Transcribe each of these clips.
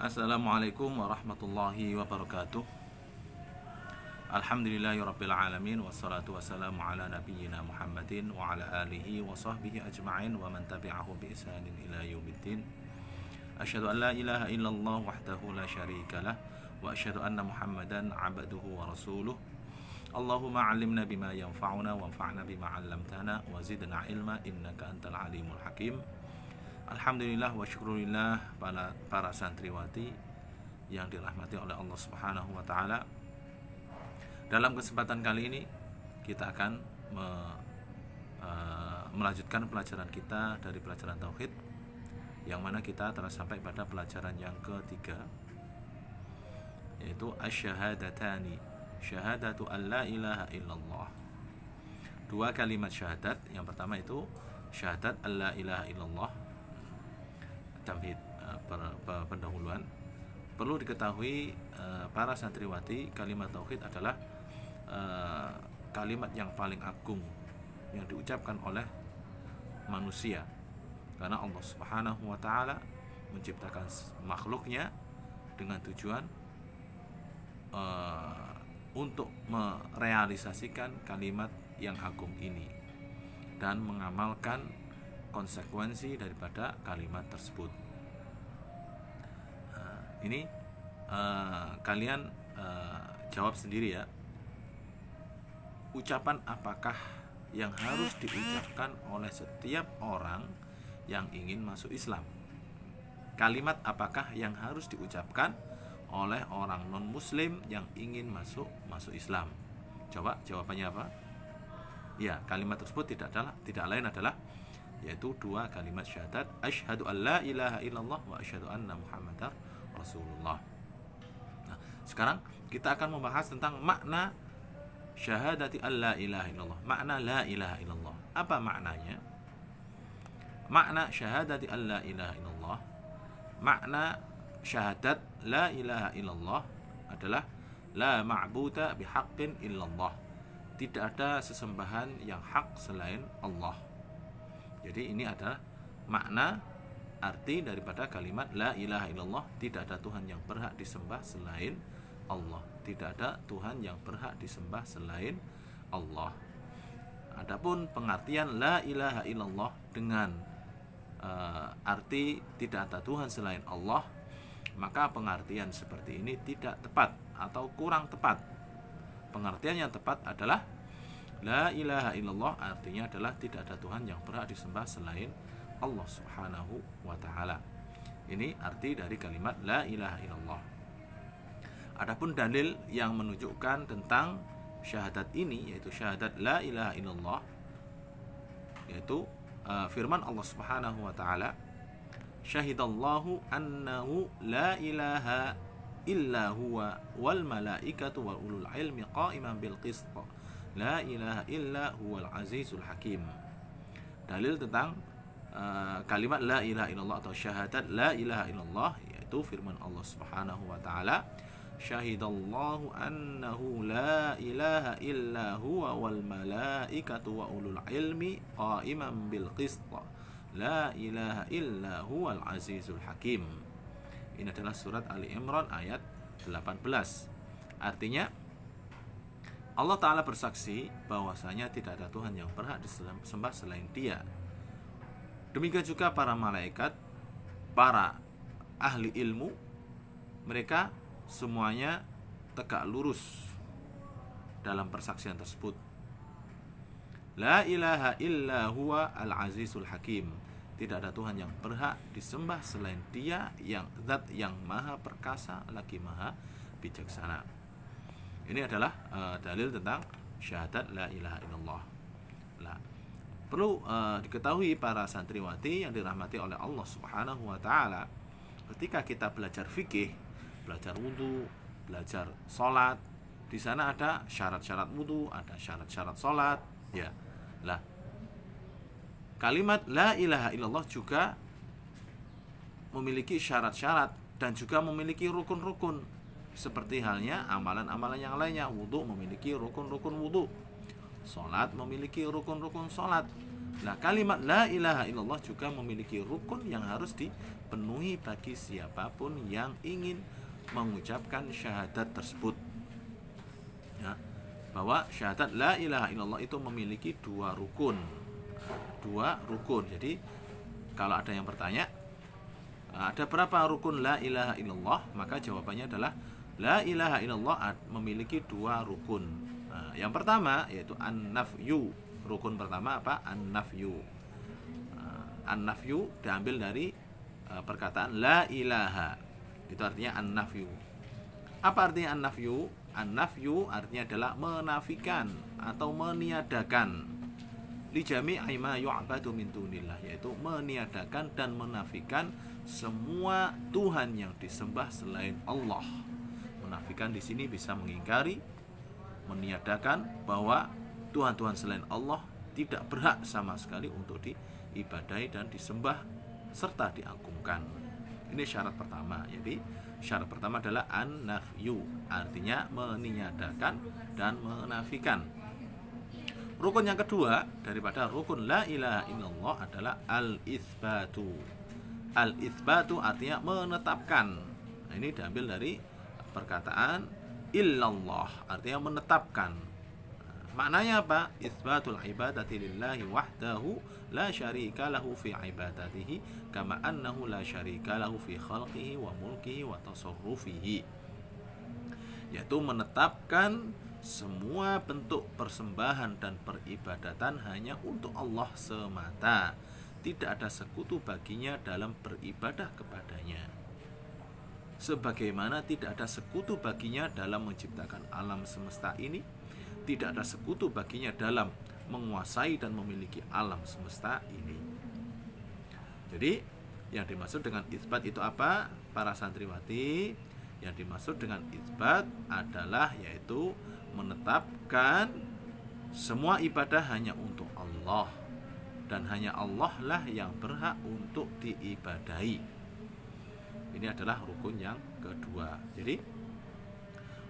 Assalamualaikum warahmatullahi wabarakatuh. Alhamdulillahirabbil alamin wassalatu wassalamu ala nabiyyina Muhammadin wa ala alihi wa sahbihi ajma'in wa man tabi'ahu bi ihsanin ila yaumiddin. Asyhadu an la ilaha illallah wahdahu la syarikalah wa asyhadu anna Muhammadan 'abduhu wa rasuluh. Allahumma 'allimna bima yanfa'una wanfa'na bima 'allamtana wa zidna ilma innaka antal alimul hakim. Alhamdulillah wa syukurillah para santriwati yang dirahmati oleh Allah Subhanahu wa taala. Dalam kesempatan kali ini kita akan melanjutkan pelajaran kita dari pelajaran tauhid, yang mana kita telah sampai pada pelajaran yang ketiga, yaitu asy-syahadatani, syahadatu an la ilaha illallah. Dua kalimat syahadat. Yang pertama itu syahadat an la ilaha illallah. Tamhid, pendahuluan. Perlu diketahui para santriwati, kalimat tauhid adalah kalimat yang paling agung yang diucapkan oleh manusia, karena Allah Subhanahu wa taala menciptakan makhluknya dengan tujuan untuk merealisasikan kalimat yang agung ini dan mengamalkan konsekuensi daripada kalimat tersebut. Ini kalian jawab sendiri ya. Ucapan apakah yang harus diucapkan oleh setiap orang yang ingin masuk Islam? Kalimat apakah yang harus diucapkan oleh orang non-muslim yang ingin masuk Islam? Coba jawabannya apa? Ya, kalimat tersebut tidak lain adalah yaitu dua kalimat syahadat, asyhadu an la ilaha illallah wa asyhadu anna muhammadar rasulullah. Nah, sekarang kita akan membahas tentang makna syahadati an la ilaha illallah. Makna la ilaha illallah, apa maknanya? Makna syahadati an la ilaha illallah, makna syahadat la ilaha illallah adalah la ma'buda bihaqqin illallah. Tidak ada sesembahan yang hak selain Allah. Jadi ini adalah makna arti daripada kalimat la ilaha illallah. Tidak ada Tuhan yang berhak disembah selain Allah. Tidak ada Tuhan yang berhak disembah selain Allah. Adapun pengertian la ilaha illallah dengan arti tidak ada Tuhan selain Allah, maka pengertian seperti ini tidak tepat atau kurang tepat. Pengertian yang tepat adalah la ilaha illallah artinya adalah tidak ada Tuhan yang berhak disembah selain Allah Subhanahu wa ta'ala. Ini arti dari kalimat la ilaha illallah. Adapun dalil yang menunjukkan tentang syahadat ini, yaitu syahadat la ilaha illallah, yaitu firman Allah Subhanahu wa ta'ala, syahidallahu annahu la ilaha illa huwa wal malaikatu wa ulul ilmi qa'iman bil qist. La ilaha illa huwal azizul hakim. Dalil tentang kalimat la ilaha illallah atau syahadat la ilaha illallah, yaitu firman Allah Subhanahu wa taala, syahidallahu annahu la ilaha illa huwa wal malaikatu wa ulul ilmi qa'iman bil qist. La ilaha illa huwal azizul hakim. Ini adalah surat Ali Imran ayat 18. Artinya Allah Ta'ala bersaksi bahwasanya tidak ada Tuhan yang berhak disembah selain Dia. Demikian juga para malaikat, para ahli ilmu, mereka semuanya tegak lurus dalam persaksian tersebut. La ilaha illa huwa al-azizul hakim. Tidak ada Tuhan yang berhak disembah selain Dia, yang zat yang maha perkasa lagi maha bijaksana. Ini adalah dalil tentang syahadat la ilaha illallah. Nah, perlu diketahui para santriwati yang dirahmati oleh Allah Subhanahu wa taala, ketika kita belajar fikih, belajar wudu, belajar sholat, di sana ada syarat-syarat wudu, ada syarat-syarat sholat, ya. Lah, kalimat la ilaha illallah juga memiliki syarat-syarat dan juga memiliki rukun-rukun. Seperti halnya amalan-amalan yang lainnya. Wudu memiliki rukun-rukun wudu, sholat memiliki rukun-rukun sholat, Nah, kalimat la ilaha illallah juga memiliki rukun yang harus dipenuhi bagi siapapun yang ingin mengucapkan syahadat tersebut. Ya, bahwa syahadat la ilaha illallah itu memiliki dua rukun. Jadi kalau ada yang bertanya, ada berapa rukun la ilaha illallah? Maka jawabannya adalah la ilaha illallah memiliki dua rukun. Nah, yang pertama yaitu an-nafyu. Rukun pertama apa? An-nafyu. An-nafyu diambil dari perkataan la ilaha. Itu artinya an-nafyu. Apa artinya an-nafyu? An-nafyu artinya adalah menafikan atau meniadakan li jami'i ma yu'badu min dunillah, yaitu meniadakan dan menafikan semua Tuhan yang disembah selain Allah. Menafikan di sini bisa mengingkari, meniadakan bahwa Tuhan-Tuhan selain Allah tidak berhak sama sekali untuk diibadahi dan disembah serta diagungkan. Ini syarat pertama. Jadi syarat pertama adalah an-nafyu, artinya meniadakan dan menafikan. Rukun yang kedua daripada rukun la ilaha illallah adalah al-itsbatu. Al-itsbatu artinya menetapkan. Nah, ini diambil dari perkataan illallah, artinya menetapkan. Maknanya apa? Itsbatul ibadati lillahi wahdahu la syarika lahu fi ibadatihi kama annahu la syarika lahu fi khalqihi wa mulkihi wa tasarrufihi. Yaitu menetapkan semua bentuk persembahan dan peribadatan hanya untuk Allah semata. Tidak ada sekutu baginya dalam beribadah kepadanya. Sebagaimana tidak ada sekutu baginya dalam menciptakan alam semesta ini, tidak ada sekutu baginya dalam menguasai dan memiliki alam semesta ini. Jadi yang dimaksud dengan itsbat itu apa? Para santriwati, yang dimaksud dengan itsbat adalah yaitu menetapkan semua ibadah hanya untuk Allah, dan hanya Allah lah yang berhak untuk diibadahi. Ini adalah rukun yang kedua. Jadi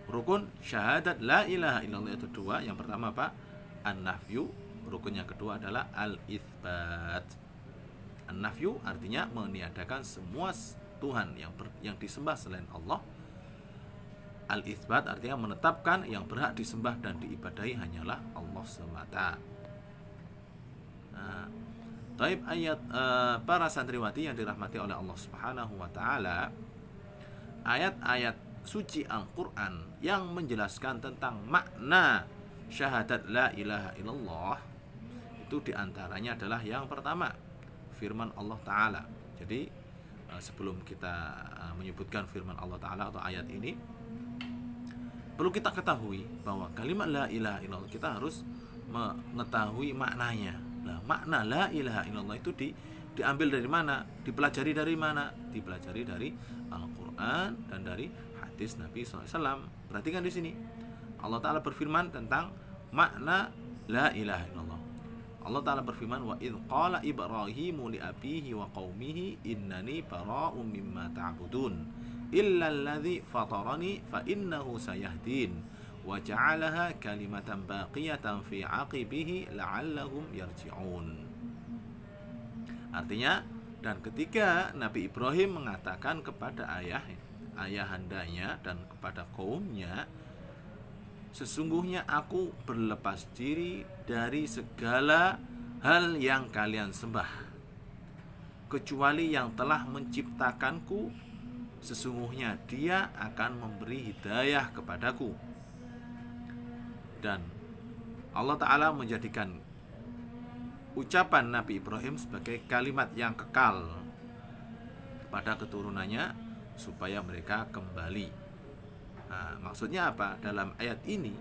rukun syahadat la ilaha illallah itu dua. Yang pertama apa? An-nafyu. Rukun yang kedua adalah al-itsbat. An-nafyu artinya meniadakan semua Tuhan yang disembah selain Allah. Al-itsbat artinya menetapkan yang berhak disembah dan diibadahi hanyalah Allah semata. Nah, taib ayat para santriwati yang dirahmati oleh Allah Subhanahu wa taala, ayat-ayat suci Al-Qur'an yang menjelaskan tentang makna syahadat la ilaha illallah itu diantaranya adalah yang pertama firman Allah taala. Jadi sebelum kita menyebutkan firman Allah taala atau ayat ini, perlu kita ketahui bahwa kalimat la ilaha illallah kita harus mengetahui maknanya. Nah, makna la ilaha illallah itu diambil dari mana? Dipelajari dari mana? Dipelajari dari Al-Qur'an dan dari hadis Nabi SAW. Perhatikan di sini. Allah Ta'ala berfirman tentang makna la ilaha illallah. Allah Ta'ala berfirman, wa idh qala Ibrahimu li abihi wa qaumihi innani bara'um mimma ta'budun illa alladhi fatarani fa innahu sayahdin wa ja'alaha kalimatan baqiyatan fi aqibihi la'allahum yarji'un. Artinya, dan ketika Nabi Ibrahim mengatakan kepada ayahandanya dan kepada kaumnya, sesungguhnya aku berlepas diri dari segala hal yang kalian sembah, kecuali yang telah menciptakanku. Sesungguhnya dia akan memberi hidayah kepadaku. Dan Allah Ta'ala menjadikan ucapan Nabi Ibrahim sebagai kalimat yang kekal pada keturunannya supaya mereka kembali. Nah, maksudnya apa? Dalam ayat ini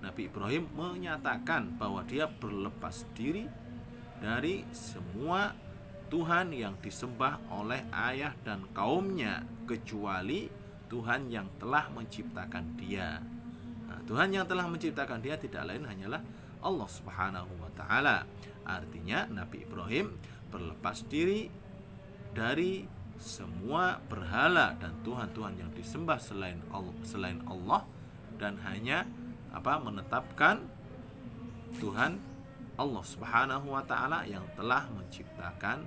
Nabi Ibrahim menyatakan bahwa dia berlepas diri dari semua Tuhan yang disembah oleh ayah dan kaumnya, kecuali Tuhan yang telah menciptakan dia. Nah, Tuhan yang telah menciptakan dia tidak lain hanyalah Allah Subhanahu wa ta'ala. Artinya Nabi Ibrahim berlepas diri dari semua berhala dan Tuhan-Tuhan yang disembah selain Allah, dan hanya menetapkan Tuhan Allah Subhanahu wa taala yang telah menciptakan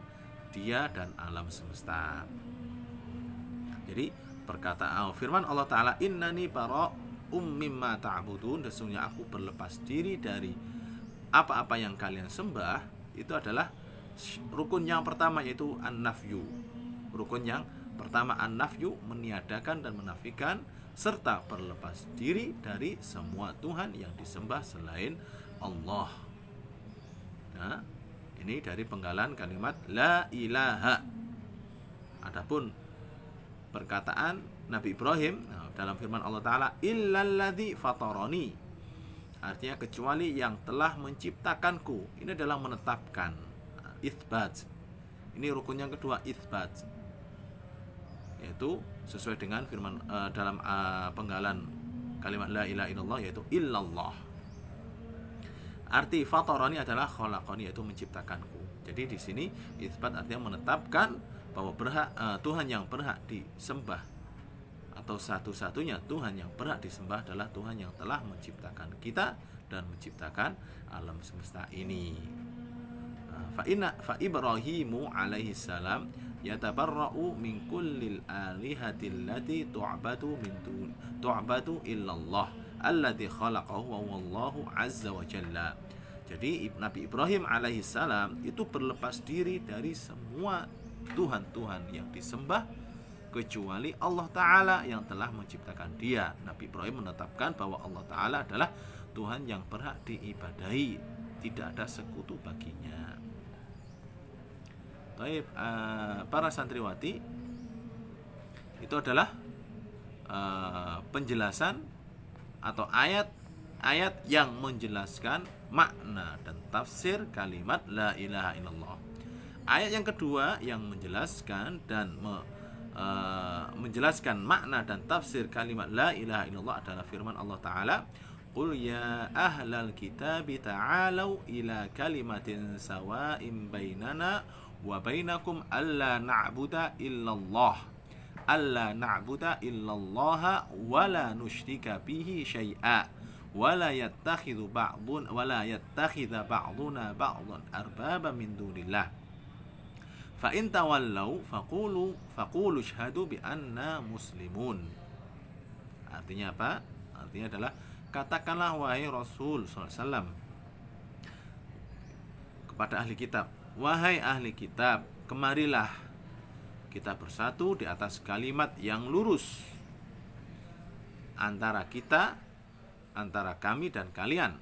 dia dan alam semesta. Jadi perkataan firman Allah taala, innani bara'um mimma ta'budun, sesungguhnya aku berlepas diri dari apa-apa yang kalian sembah, itu adalah rukun yang pertama, yaitu an-nafyu. Rukun yang pertama an-nafyu, meniadakan dan menafikan serta berlepas diri dari semua Tuhan yang disembah selain Allah. Nah, ini dari penggalan kalimat la ilaha. Adapun perkataan Nabi Ibrahim dalam firman Allah taala, illalladzi fatarani, artinya kecuali yang telah menciptakanku. Ini adalah menetapkan, itsbat. Ini rukun yang kedua, itsbat, yaitu sesuai dengan firman dalam penggalan kalimat la ilaha illallah, yaitu illallah. Arti fatarani adalah khalaqani, yaitu menciptakanku. Jadi di sini itsbat artinya menetapkan bahwa Tuhan yang berhak disembah atau satu-satunya Tuhan yang berhak disembah adalah Tuhan yang telah menciptakan kita dan menciptakan alam semesta ini. Fa Ibrahimu alaihi salam yatabarra'u min kullil alihati allati tu'badu illallah alladzi khalaqahu wa wallahu azza wa jalla. Jadi Nabi Ibrahim alaihi salam itu berlepas diri dari semua Tuhan-Tuhan yang disembah kecuali Allah Ta'ala yang telah menciptakan dia. Nabi Ibrahim menetapkan bahwa Allah Ta'ala adalah Tuhan yang berhak diibadahi, tidak ada sekutu baginya. Baik, para santriwati, itu adalah penjelasan atau ayat-ayat yang menjelaskan makna dan tafsir kalimat la ilaha illallah. Ayat yang kedua yang menjelaskan dan menjelaskan makna dan tafsir kalimat la ilaha illallah adalah firman Allah Ta'ala, qul ya ahlal kitabi ta'alau ila kalimatin sawa'im bainana wa bainakum alla na'budu illallah wa la nusyrika bihi syai'a wa la yattakhidha ba'duna ba'dan arbaba min dunillah fa in tawallau faqulu syahadu bi anna muslimun. Artinya apa? Artinya adalah katakanlah wahai Rasul SAW kepada ahli kitab, wahai ahli kitab, kemarilah kita bersatu di atas kalimat yang lurus antara kami dan kalian.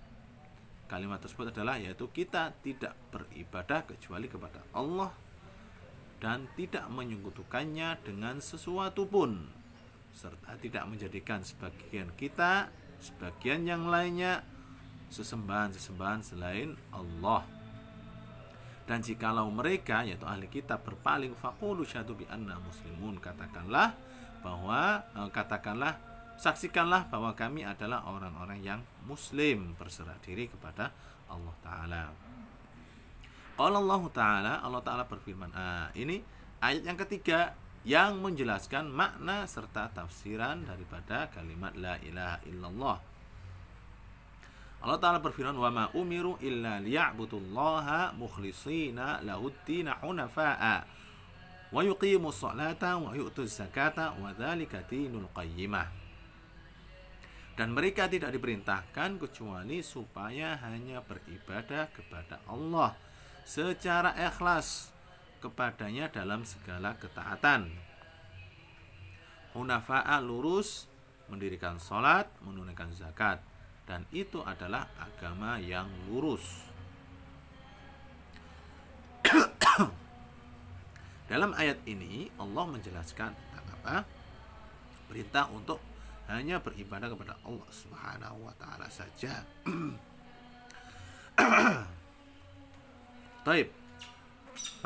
Kalimat tersebut adalah yaitu kita tidak beribadah kecuali kepada Allah dan tidak menyekutukannya dengan sesuatu pun, serta tidak menjadikan sebagian kita, sebagian yang lainnya sesembahan-sesembahan selain Allah. Dan jikalau mereka, yaitu ahli kitab, berpaling, faqulu syahadu bi anna muslimun, saksikanlah bahwa kami adalah orang-orang yang muslim, berserah diri kepada Allah Ta'ala. Allah Ta'ala berfirman, ini ayat yang ketiga yang menjelaskan makna serta tafsiran daripada kalimat la ilaha illallah. Allah Ta'ala berfirman, wa ma umiru illa liya'budullaha mukhlishina lahuddina hunafa'a wa yuqimus salata wa yu'tuz zakata wa dzalika dinul qayyimah. Dan mereka tidak diperintahkan kecuali supaya hanya beribadah kepada Allah secara ikhlas kepadanya dalam segala ketaatan. Hunafa'a, lurus, mendirikan salat, menunaikan zakat, dan itu adalah agama yang lurus. Dalam ayat ini Allah menjelaskan tentang apa? Perintah untuk hanya beribadah kepada Allah Subhanahu wa Ta'ala saja. Taib,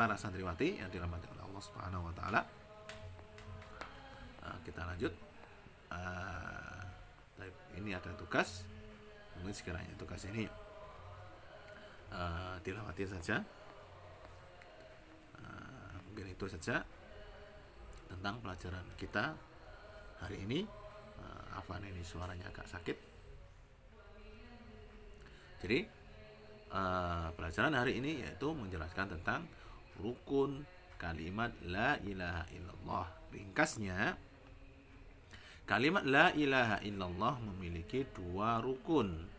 para santriwati yang dirahmati oleh Allah Subhanahu wa Ta'ala, kita lanjut. Taib, ini ada tugas. Mungkin sekiranya tugas ini dilewati saja. Mungkin itu saja tentang pelajaran kita hari ini. Afan, ini suaranya agak sakit. Jadi pelajaran hari ini, yaitu menjelaskan tentang rukun kalimat la ilaha illallah. Ringkasnya, kalimat la ilaha illallah memiliki dua rukun.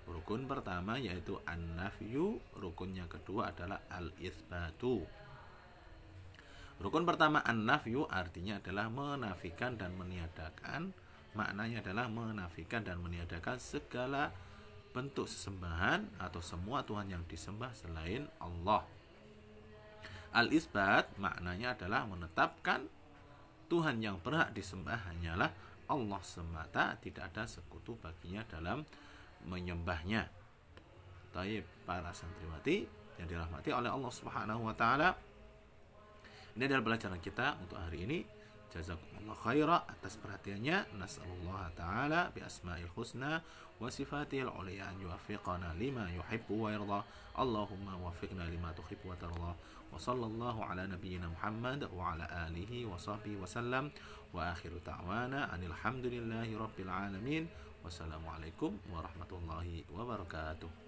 Rukun pertama yaitu an-nafyu, rukun yang kedua adalah al-itsbatu. Rukun pertama an-nafyu artinya adalah menafikan dan meniadakan. Maknanya adalah menafikan dan meniadakan segala bentuk sesembahan atau semua Tuhan yang disembah selain Allah. Al-isbat maknanya adalah menetapkan Tuhan yang berhak disembah hanyalah Allah semata, tidak ada sekutu baginya dalam menyembahnya. Taib, para santriwati yang dirahmati oleh Allah Subhanahu wa taala, ini adalah pelajaran kita untuk hari ini. Jazakumullah khaira atas perhatiannya. Nas'alullah ta'ala bi asma'il husna wa sifatihil uliya an yuwaffiqana lima yuhibbu wa yarda. Allahumma waffiqna lima tuhibbu wa tarda. Wa sallallahu ala nabiyyina Muhammad wa ala alihi wa sahbihi wa sallam. Wa akhiru ta'wana anil hamdulillahi rabbil alamin. Wassalamualaikum warahmatullahi wabarakatuh.